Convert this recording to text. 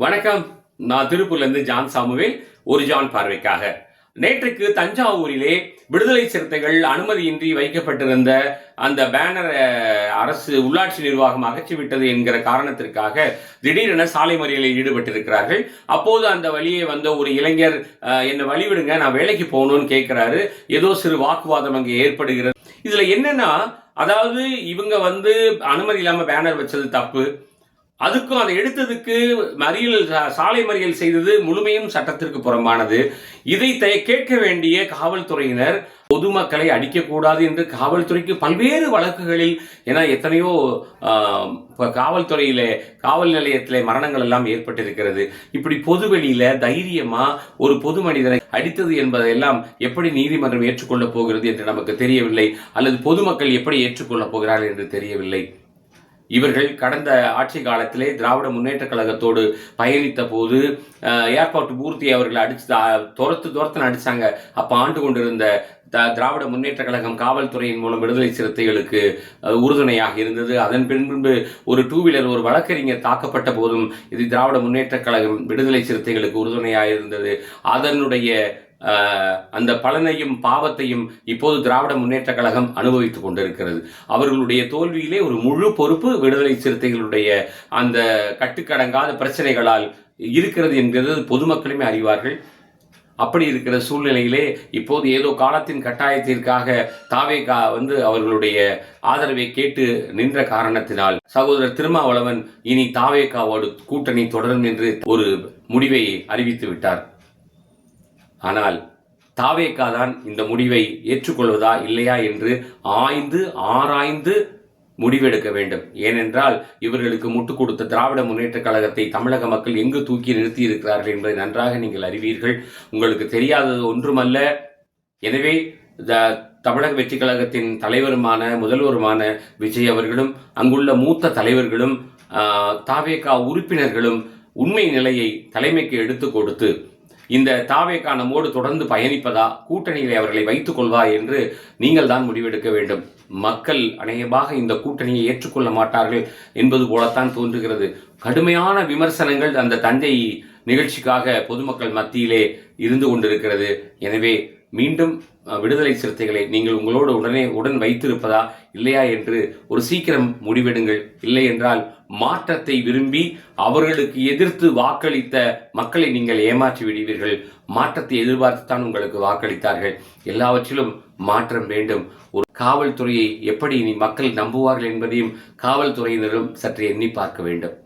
வணக்கம். நான் திருப்பூர்லேருந்து ஜான் சாமுவேல். ஒரு ஜான் பார்வைக்காக. நேற்றுக்கு தஞ்சாவூரிலே விடுதலை சிறுத்தைகள் அனுமதியின்றி வைக்கப்பட்டிருந்த அந்த பேனர் அரசு உள்ளாட்சி நிர்வாகம் அகற்றிவிட்டது என்கிற காரணத்திற்காக திடீரென சாலை மறியலில் ஈடுபட்டிருக்கிறார்கள். அப்போது அந்த வழியே வந்த ஒரு இளைஞர், என்னை வழிவிடுங்க, நான் வேலைக்கு போகணும்னு கேட்கிறாரு. ஏதோ சிறு வாக்குவாதம் அங்கே ஏற்படுகிறது. இதுல என்னன்னா, அதாவது இவங்க அனுமதி இல்லாம பேனர் வச்சது தப்பு. அதுக்கும் அதை எடுத்ததுக்கு சாலை மறியல் செய்தது முழுமையும் சட்டத்திற்கு புறம்பானது. இதை கேட்க வேண்டிய காவல்துறையினர் பொதுமக்களை அடிக்கக்கூடாது என்று காவல்துறைக்கு பல்வேறு வழக்குகளில், ஏன்னா எத்தனையோ காவல்துறையில காவல் நிலையத்திலே மரணங்கள் எல்லாம் ஏற்பட்டிருக்கிறது. இப்படி பொதுவெளியில தைரியமா ஒரு பொது மனிதனை அடித்தது என்பதையெல்லாம் எப்படி நீதிமன்றம் ஏற்றுக்கொள்ளப் போகிறது என்று நமக்கு தெரியவில்லை, அல்லது பொதுமக்கள் எப்படி ஏற்றுக்கொள்ளப் போகிறார்கள் என்று தெரியவில்லை. இவர்கள் கடந்த ஆட்சி காலத்திலே திராவிட முன்னேற்ற கழகத்தோடு பயணித்த போது ஏர்போர்ட் மூர்த்தி அவர்களை அடிச்சு துரத்துன்னு அடிச்சாங்க. அப்ப ஆண்டு கொண்டிருந்த திராவிட முன்னேற்ற கழகம் காவல்துறையின் மூலம் விடுதலை சிறுத்தைகளுக்கு உறுதுணையாக இருந்தது. அதன் பின்பு ஒரு 2 வீலர் ஒரு வழக்கறிஞர் தாக்கப்பட்ட போதும் இது திராவிட முன்னேற்ற கழகம் விடுதலை சிறுத்தைகளுக்கு உறுதுணையாக இருந்தது. அதனுடைய அந்த பலனையும் பாவத்தையும் இப்போது திராவிட முன்னேற்ற கழகம் அனுபவித்துக் கொண்டிருக்கிறது. அவர்களுடைய தோல்வியிலே ஒரு முழு பொறுப்பு விடுதலை சிறுத்தைகளுடைய அந்த கட்டுக்கடங்காத பிரச்சனைகளால் இருக்கிறது என்கிறது பொதுமக்களுமே அறிவார்கள். அப்படி இருக்கிற சூழ்நிலையிலே இப்போது ஏதோ காலத்தின் கட்டாயத்திற்காக தாவேகா அவர்களுடைய ஆதரவை கேட்டு நின்ற காரணத்தினால் சகோதரர் திருமாவளவன் இனி தாவேகாவோடு கூட்டணி தொடரும் என்று ஒரு முடிவை அறிவித்து விட்டார். ஆனால் தாவேகா தான் இந்த முடிவை ஏற்றுக்கொள்வதா இல்லையா என்று ஆராய்ந்து முடிவெடுக்க வேண்டும். ஏனென்றால் இவர்களுக்கு முட்டுக் கொடுத்த திராவிட முன்னேற்ற கழகத்தை தமிழக மக்கள் எங்கு தூக்கி நிறுத்தி இருக்கிறார்கள் என்பதை நன்றாக நீங்கள் அறிவீர்கள். உங்களுக்கு தெரியாதது ஒன்றுமல்ல. எனவே தமிழக வெற்றி கழகத்தின் தலைவருமான முதல்வருமான விஜய் அவர்களும் அங்குள்ள மூத்த தலைவர்களும் தாவேகா உறுப்பினர்களும் உண்மை நிலையை தலைமைக்கு எடுத்துக் கொடுத்து இந்த தாவேகா நம்மோடு தொடர்ந்து பயணிப்பதா, கூட்டணியிலே அவர்களை வைத்துக் கொள்வா என்று நீங்கள் தான் முடிவெடுக்க வேண்டும். மக்கள் அநேகமாக இந்த கூட்டணியை ஏற்றுக்கொள்ள மாட்டார்கள் என்பது போலத்தான் தோன்றுகிறது. கடுமையான விமர்சனங்கள் அந்த தஞ்சை நிகழ்ச்சிக்காக பொதுமக்கள் மத்தியிலே இருந்து கொண்டிருக்கிறது. எனவே மீண்டும் விடுதலை சிறுத்தைகளை நீங்கள் உங்களோடு உடன் வைத்திருப்பதா இல்லையா என்று ஒரு சீக்கிரம் முடிவெடுங்கள். இல்லை என்றால் மாற்றத்தை விரும்பி அவர்களுக்கு எதிர்த்து வாக்களித்த மக்களை நீங்கள் ஏமாற்றி விடுவீர்கள். மாற்றத்தை எதிர்பார்த்துத்தான் உங்களுக்கு வாக்களித்தார்கள். எல்லாவற்றிலும் மாற்றம் வேண்டும். ஒரு காவல்துறையை எப்படி மக்கள் நம்புவார்கள் என்பதையும் காவல்துறையினரும் சற்று எண்ணி பார்க்க வேண்டும்.